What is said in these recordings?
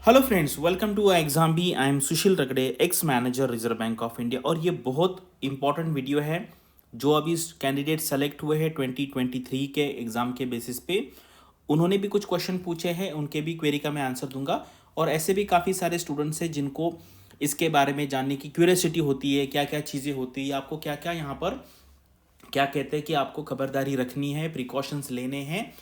Hello friends, welcome to exam B. I am Sushil Ragade, ex manager Reserve Bank of India. और ये बहुत important video है जो अभी कैंडिडेट सेलेक्ट हुए हैं 2023 के एग्ज़ाम के बेसिस पे। उन्होंने भी कुछ क्वेश्चन पूछे हैं, उनके भी क्वेरी का मैं आंसर दूंगा। और ऐसे भी काफ़ी सारे स्टूडेंट्स हैं जिनको इसके बारे में जानने की क्यूरियोसिटी होती है, क्या क्या चीज़ें होती है, आपको क्या क्या यहाँ पर क्या कहते हैं कि आपको खबरदारी रखनी है, प्रिकॉशंस लेने हैं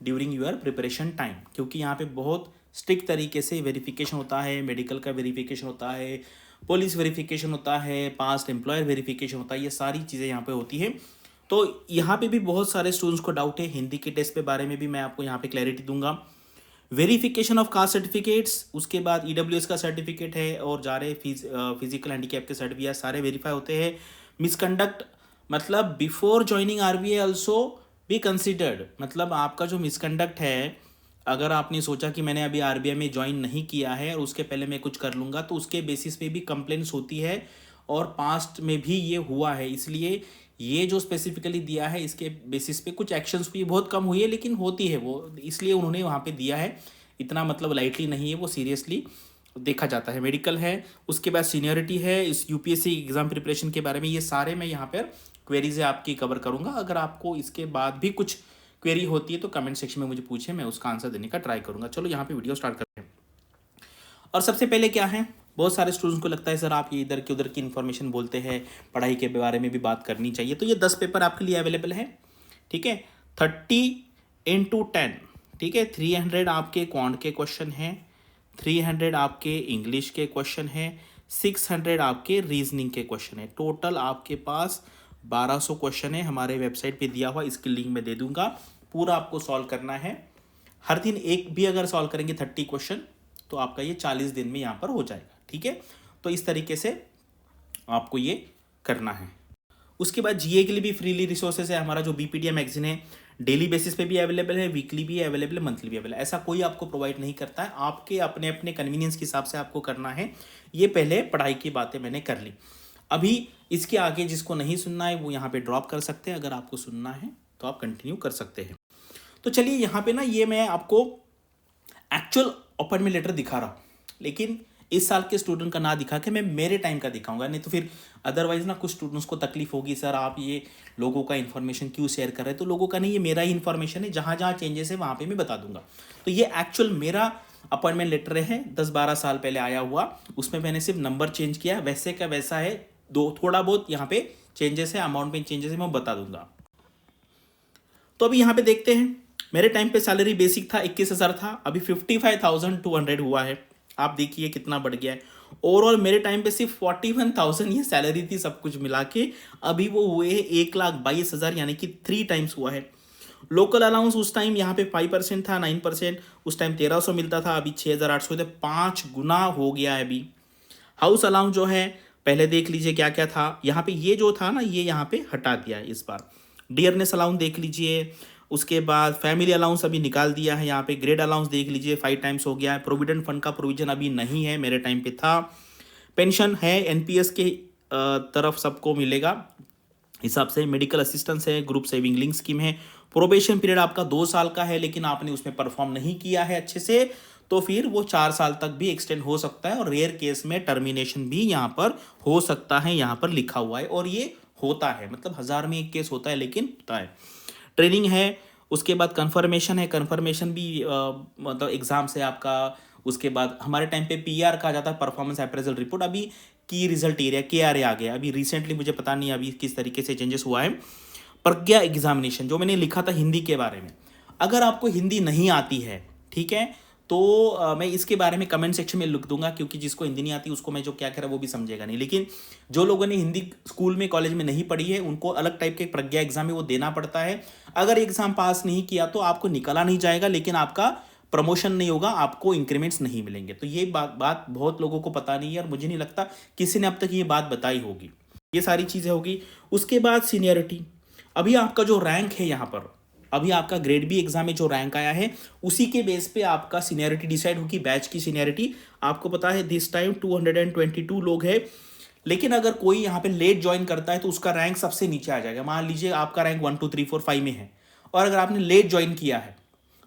ड्यूरिंग यूर प्रिपरेशन टाइम। क्योंकि यहाँ पे बहुत स्ट्रिक्ट तरीके से वेरिफिकेशन होता है, मेडिकल का वेरिफिकेशन होता है, पुलिस वेरिफिकेशन होता है, पास्ट एम्प्लॉयर वेरिफिकेशन होता है, ये सारी चीज़ें यहाँ पे होती है। तो यहाँ पे भी बहुत सारे स्टूडेंट्स को डाउट है। हिंदी के टेस्ट पे बारे में भी मैं आपको यहाँ पे क्लैरिटी दूंगा। वेरिफिकेशन ऑफ कास्ट सर्टिफिकेट्स, उसके बाद ईडब्ल्यूएस का सर्टिफिकेट है और जा रहे फिजिकल हैंडीकैप के सर्टिफिकेट सारे वेरीफाई होते हैं। मिसकंडक्ट मतलब before joining RBI also be considered, मतलब आपका जो मिसकंडक्ट है, अगर आपने सोचा कि मैंने अभी आरबीआई में ज्वाइन नहीं किया है और उसके पहले मैं कुछ कर लूँगा, तो उसके बेसिस पे भी कंप्लेंट्स होती है और पास्ट में भी ये हुआ है। इसलिए ये जो स्पेसिफिकली दिया है, इसके बेसिस पे कुछ एक्शंस हुई, बहुत कम हुई है लेकिन होती है वो, इसलिए उन्होंने वहाँ पे दिया है। इतना मतलब लाइटली नहीं है, वो सीरियसली देखा जाता है। मेडिकल है, उसके बाद सीनियरिटी है, इस यूपीएससी एग्जाम प्रिपरेशन के बारे में ये सारे मैं यहाँ पर क्वेरीज आपकी कवर करूँगा। अगर आपको इसके बाद भी कुछ क्वेरी होती है तो कमेंट सेक्शन में मुझे पूछे, मैं उसका आंसर देने का ट्राई करूँगा। चलो यहाँ पे वीडियो स्टार्ट करते हैं। और सबसे पहले क्या है, बहुत सारे स्टूडेंट्स को लगता है सर आप ये इधर की उधर की इन्फॉर्मेशन बोलते हैं, पढ़ाई के बारे में भी बात करनी चाहिए। तो ये 10 पेपर आपके लिए अवेलेबल है, ठीक है। 30x10, ठीक है। 300 आपके क्वांट के क्वेश्चन हैं, 300 आपके इंग्लिश के क्वेश्चन हैं, 600 आपके रीजनिंग के क्वेश्चन है। टोटल आपके पास 1200 क्वेश्चन है, हमारे वेबसाइट पे दिया हुआ, इसकी लिंक मैं दे दूंगा। पूरा आपको सॉल्व करना है। हर दिन एक भी अगर सॉल्व करेंगे 30 क्वेश्चन तो आपका ये 40 दिन में यहाँ पर हो जाएगा, ठीक है। तो इस तरीके से आपको ये करना है। उसके बाद जीए के लिए भी फ्रीली रिसोर्सेज है। हमारा जो बीपीडीएम मैगजीन है डेली बेसिस पे भी अवेलेबल है, वीकली भी अवेलेबल है, मंथली भी अवेलेबल है। ऐसा कोई आपको प्रोवाइड नहीं करता है, आपके अपने अपने कन्वीनियंस के हिसाब से आपको करना है। ये पहले पढ़ाई की बातें मैंने कर ली। अभी इसके आगे जिसको नहीं सुनना है वो यहाँ पे ड्रॉप कर सकते हैं, अगर आपको सुनना है तो आप कंटिन्यू कर सकते हैं। तो चलिए यहाँ पे ना ये मैं आपको एक्चुअल अपॉइंटमेंट लेटर दिखा रहा हूँ, लेकिन इस साल के स्टूडेंट का ना दिखा के मैं मेरे टाइम का दिखाऊंगा, नहीं तो फिर अदरवाइज ना कुछ स्टूडेंट्स को तकलीफ होगी, सर आप ये लोगों का इन्फॉर्मेशन क्यों शेयर कर रहे हैं। तो लोगों का नहीं, ये मेरा ही इन्फॉर्मेशन है, जहाँ जहाँ चेंजेस है वहाँ पे मैं बता दूंगा। तो ये एक्चुअल मेरा अपॉइंटमेंट लेटर है, 10-12 साल पहले आया हुआ, उसमें मैंने सिर्फ नंबर चेंज किया, वैसे का वैसा है। थोड़ा बहुत यहाँ पे चेंजेस है, अमाउंट में चेंजेस है, मैं बता दूंगा। तो अभी यहाँ पे देखते हैं, मेरे टाइम पे सैलरी बेसिक था 21,000 था, अभी 55,200 हुआ है। आप देखिए कितना बढ़ गया है। ओवरऑल मेरे टाइम पे सिर्फ 41,000 ये सैलरी थी, सब कुछ मिला के। अभी वो हुए हैं 1,22,000, यानी कि 3 टाइम्स हुआ है। लोकल अलाउंस उस टाइम यहाँ पे 5% था, 9%, उस टाइम 1,300 मिलता था, अभी 6,800 थे, 5 गुना हो गया है अभी। हाउस अलाउंस जो है पहले देख लीजिए क्या क्या था, यहाँ पे ये जो था ना ये यहाँ पे हटा दिया है इस बार। डियरनेस अलाउंस देख लीजिए, उसके बाद फैमिली अलाउंस अभी निकाल दिया है। यहाँ पे ग्रेड अलाउंस देख लीजिए, 5 टाइम्स हो गया है। प्रोविडेंट फंड का प्रोविजन अभी नहीं है, मेरे टाइम पे था। पेंशन है, एनपीएस के तरफ सबको मिलेगा हिसाब से। मेडिकल असिस्टेंस है, ग्रुप सेविंग लिंक स्कीम है। प्रोबेशन पीरियड आपका 2 साल का है, लेकिन आपने उसमें परफॉर्म नहीं किया है अच्छे से तो फिर वो 4 साल तक भी एक्सटेंड हो सकता है, और रेयर केस में टर्मिनेशन भी यहाँ पर हो सकता है, यहाँ पर लिखा हुआ है। और ये होता है, मतलब 1000 में एक केस होता है, लेकिन होता है। ट्रेनिंग है, उसके बाद कंफर्मेशन है, कंफर्मेशन भी मतलब एग्जाम से आपका। उसके बाद हमारे टाइम पे पीआर कहा जाता है, परफॉर्मेंस अप्रेजल रिपोर्ट। अभी की रिजल्ट एरिया केआरए आ गया अभी रिसेंटली, मुझे पता नहीं अभी किस तरीके से चेंजेस हुआ है। प्रज्ञा एग्जामिनेशन जो मैंने लिखा था हिंदी के बारे में, अगर आपको हिंदी नहीं आती है, ठीक है, तो मैं इसके बारे में कमेंट सेक्शन में लिख दूंगा, क्योंकि जिसको हिंदी नहीं आती उसको मैं जो क्या कह रहा वो भी समझेगा नहीं। लेकिन जो लोगों ने हिंदी स्कूल में कॉलेज में नहीं पढ़ी है उनको अलग टाइप के प्रज्ञा एग्जाम है वो देना पड़ता है। अगर एग्जाम पास नहीं किया तो आपको निकाला नहीं जाएगा, लेकिन आपका प्रमोशन नहीं होगा, आपको इंक्रीमेंट्स नहीं मिलेंगे। तो ये बात बहुत लोगों को पता नहीं है, और मुझे नहीं लगता किसी ने अब तक ये बात बताई होगी। ये सारी चीज़ें होगी। उसके बाद सीनियरिटी, अभी आपका जो रैंक है यहाँ पर, अभी आपका ग्रेड बी एग्जाम में जो रैंक आया है उसी के बेस पे आपका सीनियरिटी डिसाइड होगी, बैच की सीनियरिटी। आपको पता है दिस टाइम 222 लोग हैं, लेकिन अगर कोई यहाँ पे लेट ज्वाइन करता है तो उसका रैंक सबसे नीचे आ जाएगा। मान लीजिए आपका रैंक 1 2 3 4 5 में है, और अगर आपने लेट ज्वाइन किया है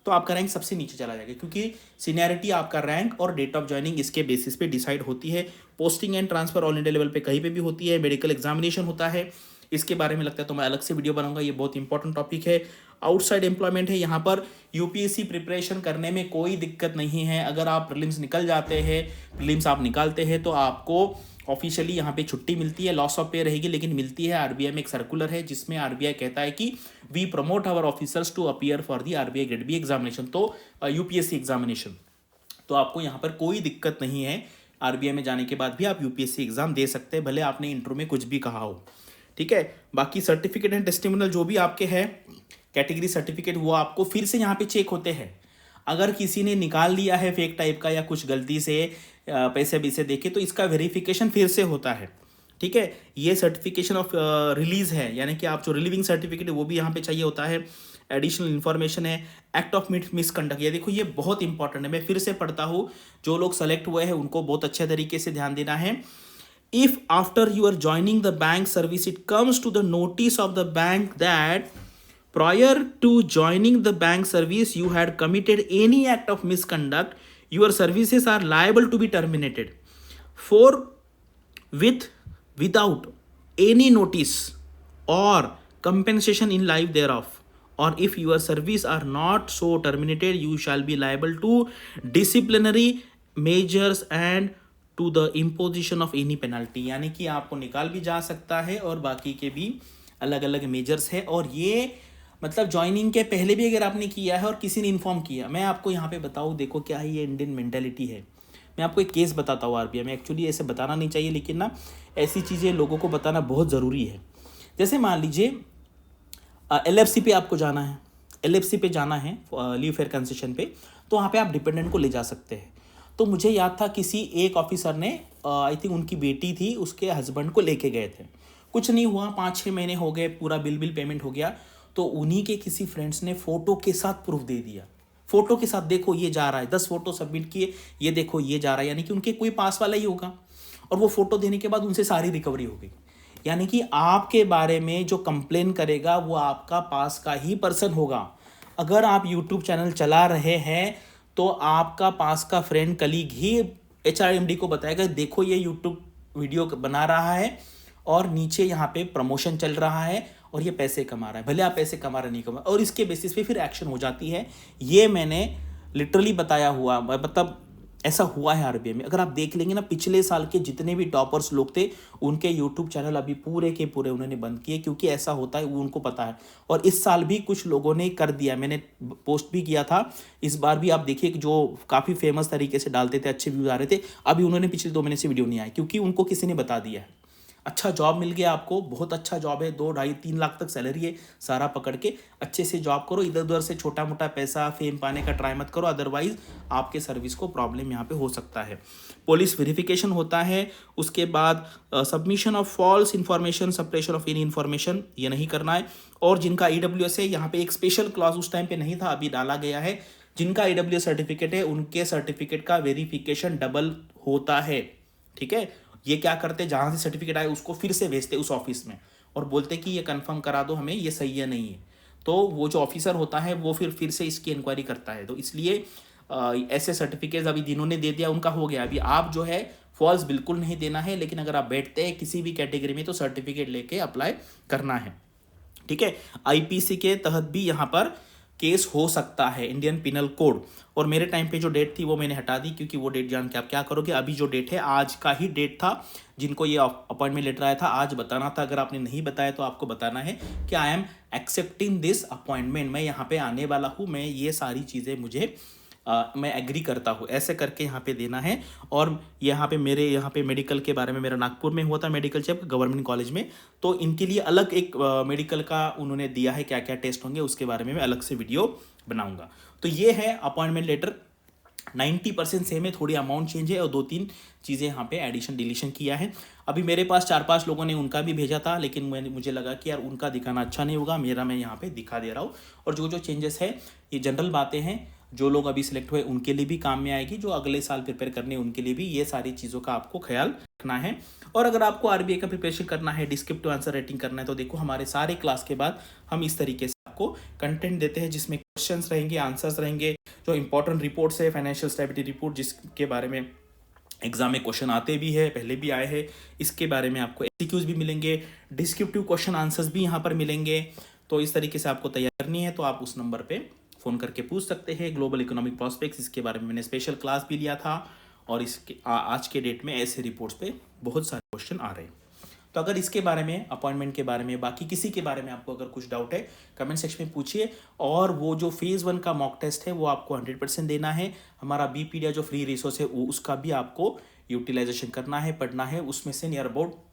तो आपका रैंक सबसे नीचे चला जाएगा, क्योंकि सीनियरिटी आपका रैंक और डेट ऑफ ज्वाइनिंग इसके बेसिस पे डिसाइड होती है। Posting and transfer all India level पे कहीं पे भी होती है। मेडिकल एग्जामिनेशन होता है, इसके बारे में लगता है तो मैं अलग से वीडियो बनाऊंगा, ये बहुत इंपॉर्टेंट टॉपिक है। आउटसाइड एम्प्लॉयमेंट है, यहाँ पर यूपीएससी प्रिपरेशन करने में कोई दिक्कत नहीं है। अगर आप प्रीलिम्स निकल जाते हैं, प्रीलिम्स आप निकालते हैं, तो आपको ऑफिशियली यहाँ पे छुट्टी मिलती है, लॉस ऑफ पे रहेगी लेकिन मिलती है। आरबीआई में एक सर्कुलर है जिसमें आरबीआई कहता है कि we promote our officers to appear for the RBI grade B examination, तो यूपीएससी एग्जामिनेशन। तो आपको यहाँ पर कोई दिक्कत नहीं है, आरबीआई में जाने के बाद भी आप यूपीएससी एग्जाम दे सकते हैं, भले आपने इंटरव्यू में कुछ भी कहा हो। ठीक है, बाकी सर्टिफिकेट एंड टेस्टिमोनियल जो भी आपके हैं कैटेगरी सर्टिफिकेट, वो आपको फिर से यहाँ पे चेक होते हैं। अगर किसी ने निकाल लिया है फेक टाइप का या कुछ गलती से पैसे भी से देखे, तो इसका वेरिफिकेशन फिर से होता है। ठीक है, ये सर्टिफिकेशन ऑफ रिलीज है, यानी कि आप जो रिलीविंग सर्टिफिकेट है वो भी यहाँ पे चाहिए होता है। एडिशनल इन्फॉर्मेशन है, एक्ट ऑफ मिसकंडक्ट, ये देखो ये बहुत इंपॉर्टेंट है, मैं फिर से पढ़ता हूँ। जो लोग सेलेक्ट हुए हैं उनको बहुत अच्छे तरीके से ध्यान देना है। If after you are joining the bank service it comes to the notice of the bank that prior to joining the bank service you had committed any act of misconduct, your services are liable to be terminated for without any notice or compensation in lieu thereof, or if your service are not so terminated you shall be liable to disciplinary measures and to the imposition of any penalty, यानी कि आपको निकाल भी जा सकता है और बाकी के भी अलग अलग मेजर्स है। और ये मतलब ज्वाइनिंग के पहले भी अगर आपने किया है और किसी ने इन्फॉर्म किया, मैं आपको यहाँ पे बताऊँ, देखो क्या है ये इंडियन मेंटेलिटी है। मैं आपको एक केस बताता हूँ आरबीआई में, एक्चुअली ऐसे बताना नहीं चाहिए लेकिन ना ऐसी चीज़ें लोगों को बताना बहुत ज़रूरी है। जैसे मान लीजिए एलएफसी पे आपको जाना है, एलएफसी पे जाना है लीव फेयर कंसेशन पे, तो वहाँ पे आप डिपेंडेंट को ले जा सकते हैं। तो मुझे याद था किसी एक ऑफिसर ने आई थिंक उनकी बेटी थी, उसके हस्बैंड को लेके गए थे, कुछ नहीं हुआ, 5-6 महीने हो गए, पूरा बिल पेमेंट हो गया। तो उन्हीं के किसी फ्रेंड्स ने फ़ोटो के साथ प्रूफ दे दिया, फ़ोटो के साथ देखो ये जा रहा है, 10 फोटो सबमिट किए, ये देखो ये जा रहा है, यानी कि उनके कोई पास वाला ही होगा। और वो फ़ोटो देने के बाद उनसे सारी रिकवरी हो गई। यानी कि आपके बारे में जो कंप्लेन करेगा वो आपका पास का ही पर्सन होगा। अगर आप यूट्यूब चैनल चला रहे हैं तो आपका पास का फ्रेंड कलीग ही एचआरएमडी को बताएगा, देखो ये यूट्यूब वीडियो बना रहा है और नीचे यहाँ पे प्रमोशन चल रहा है और ये पैसे कमा रहा है, भले आप पैसे कमा रहे नहीं कमा, और इसके बेसिस पे फिर एक्शन हो जाती है। ये मैंने लिटरली बताया हुआ, मतलब ऐसा हुआ है आरबीआई में। अगर आप देख लेंगे ना, पिछले साल के जितने भी टॉपर्स लोग थे उनके यूट्यूब चैनल अभी पूरे के पूरे उन्होंने बंद किए, क्योंकि ऐसा होता है, वो उनको पता है। और इस साल भी कुछ लोगों ने कर दिया, मैंने पोस्ट भी किया था। इस बार भी आप देखिए कि जो काफ़ी फेमस तरीके से डालते थे, अच्छे व्यूज आ रहे थे, अभी उन्होंने पिछले 2 महीने से वीडियो नहीं आया, क्योंकि उनको किसी ने बता दिया है। अच्छा जॉब मिल गया आपको, बहुत अच्छा जॉब है, 2, 2.5, 3 लाख तक सैलरी है, सारा पकड़ के अच्छे से जॉब करो, इधर उधर से छोटा मोटा पैसा फेम पाने का ट्राई मत करो, अदरवाइज आपके सर्विस को प्रॉब्लम यहाँ पे हो सकता है। पुलिस वेरिफिकेशन होता है, उसके बाद submission of false information, suppression of any information, ये नहीं करना है। और जिनका ईडब्ल्यूएस है, यहाँ पे एक स्पेशल क्लॉज उस टाइम पे नहीं था, अभी डाला गया है, जिनका ईडब्ल्यूएस सर्टिफिकेट है उनके सर्टिफिकेट का वेरिफिकेशन डबल होता है। ठीक है, ये क्या करते, जहाँ से सर्टिफिकेट आए उसको फिर से भेजते उस ऑफिस में और बोलते कि ये कंफर्म करा दो हमें, ये सही है नहीं है। तो वो जो ऑफिसर होता है वो फिर से इसकी इंक्वायरी करता है। तो इसलिए ऐसे सर्टिफिकेट्स अभी जिन्होंने दे दिया उनका हो गया। अभी आप जो है फॉल्स बिल्कुल नहीं देना है, लेकिन अगर आप बैठते हैं किसी भी कैटेगरी में तो सर्टिफिकेट लेके अप्लाई करना है। ठीक है, आईपीसी के तहत भी यहाँ पर केस हो सकता है, इंडियन पिनल कोड। और मेरे टाइम पे जो डेट थी वो मैंने हटा दी, क्योंकि वो डेट जान के आप क्या करोगे। अभी जो डेट है आज का ही डेट था, जिनको ये अपॉइंटमेंट लेटर आया था आज बताना था। अगर आपने नहीं बताया तो आपको बताना है कि I am accepting this appointment, मैं यहाँ पे आने वाला हूँ, मैं ये सारी चीज़ें मुझे मैं एग्री करता हूँ, ऐसे करके यहाँ पे देना है। और यहाँ पे मेरे यहाँ पे मेडिकल के बारे में, मेरा नागपुर में हुआ था मेडिकल चेक गवर्नमेंट कॉलेज में, तो इनके लिए अलग एक मेडिकल का उन्होंने दिया है, क्या क्या टेस्ट होंगे उसके बारे में मैं अलग से वीडियो बनाऊंगा। तो ये है अपॉइंटमेंट लेटर, 90% सेम है, थोड़ी अमाउंट चेंज है और 2-3 चीज़ें यहाँ पे एडिशन डिलीशन किया है। अभी मेरे पास 4-5 लोगों ने उनका भी भेजा था, लेकिन मुझे लगा कि यार उनका दिखाना अच्छा नहीं होगा, मेरा मैं यहाँ पे दिखा दे रहा हूँ। और जो जो चेंजेस है ये जनरल बातें हैं, जो लोग अभी सिलेक्ट हुए उनके लिए भी काम में आएगी, जो अगले साल प्रिपेयर करने उनके लिए भी ये सारी चीज़ों का आपको ख्याल रखना है। और अगर आपको आरबीआई का प्रिपरेशन करना है, डिस्क्रिप्टिव आंसर राइटिंग करना है, तो देखो हमारे सारे क्लास के बाद हम इस तरीके से आपको कंटेंट देते हैं जिसमें क्वेश्चंस रहेंगे, आंसर्स रहेंगे, जो इंपॉर्टेंट रिपोर्ट्स है, फाइनेंशियल स्टेबिलिटी रिपोर्ट जिसके बारे में एग्जाम में क्वेश्चन आते भी है, पहले भी आए हैं, इसके बारे में आपको एमसीक्यूज भी मिलेंगे, डिस्क्रिप्टिव क्वेश्चन आंसर्स भी यहाँ पर मिलेंगे। तो इस तरीके से आपको तैयार करनी है तो आप उस नंबर पे फ़ोन करके पूछ सकते हैं। ग्लोबल इकोनॉमिक प्रॉस्पेक्ट्स, इसके बारे में मैंने स्पेशल क्लास भी लिया था और इसके आज के डेट में ऐसे रिपोर्ट्स पे बहुत सारे क्वेश्चन आ रहे हैं। तो अगर इसके बारे में, अपॉइंटमेंट के बारे में, बाकी किसी के बारे में आपको अगर कुछ डाउट है कमेंट सेक्शन में पूछिए। और वो जो फेज़ 1 का मॉक टेस्ट है वो आपको 100% देना है। हमारा बीपीडिया जो फ्री रिसोर्स है वो उसका भी आपको यूटिलाइजेशन करना है, पढ़ना है। उसमें से नियर अबाउट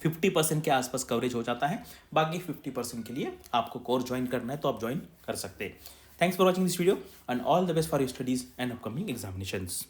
50% के आसपास कवरेज हो जाता है। बाकी 50% के लिए आपको कोर्स ज्वाइन करना है तो आप ज्वाइन कर सकते हैं। Thanks for watching this video and all the best for your studies and upcoming examinations.